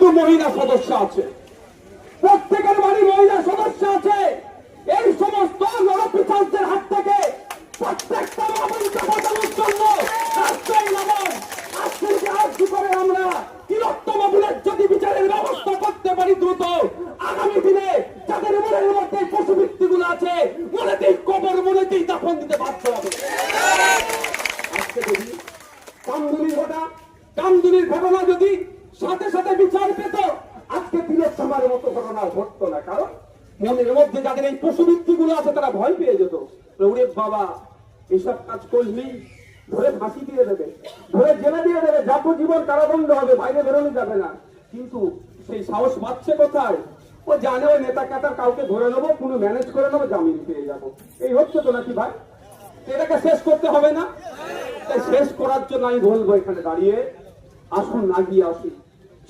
কিন্তু মহিলা সদস্য আছে, প্রত্যেকের বাড়ি মহিলা সদস্য আছে। এই সমস্ত নরপিশাচদের হাত থেকে প্রত্যেকটা মামুনকে বাঁচানোর জন্য রাষ্ট্রীয় নামন আজকের আজ করে আমরা তিলোত্তম বুলের যদি বিচারের ব্যবস্থা করতে পারি দ্রুত, আগামী দিনে যাদের মনের মধ্যে পশুবৃত্তিগুলো আছে মনেতেই কবর, মনেতেই দাফন দিতে বাধ্য হবে। আজকে যদি কামদুনির ঘটনা যদি সাথে সাথে বিচার পেত, আজকে তিলোত্তমার মতো ঘটনা ঘটতো না। কারণ মনের মধ্যে যাদের এই পশুবৃত্তিগুলো আছে তারা ভয় পেয়ে যেত, ওরে বাবা এইসব কাজ করলি ধরে ফাঁসি দিয়ে দেবে, ধরে জেলে দিয়ে দেবে, যাবজ্জীবন কারাদণ্ড হবে, বাইরে বেরোনো যাবে না। কিন্তু সেই সাহস পাচ্ছে কোথায়? ও জানে ওই নেতা কাটার কাউকে ধরে নেবো, কোনো ম্যানেজ করে নেবো, জামিন পেয়ে যাবো। এই হচ্ছে তো নাকি ভাই? এটাকে শেষ করতে হবে না? শেষ করার জন্য আমি বলবো এখানে দাঁড়িয়ে আসুন, না গিয়ে আসুন।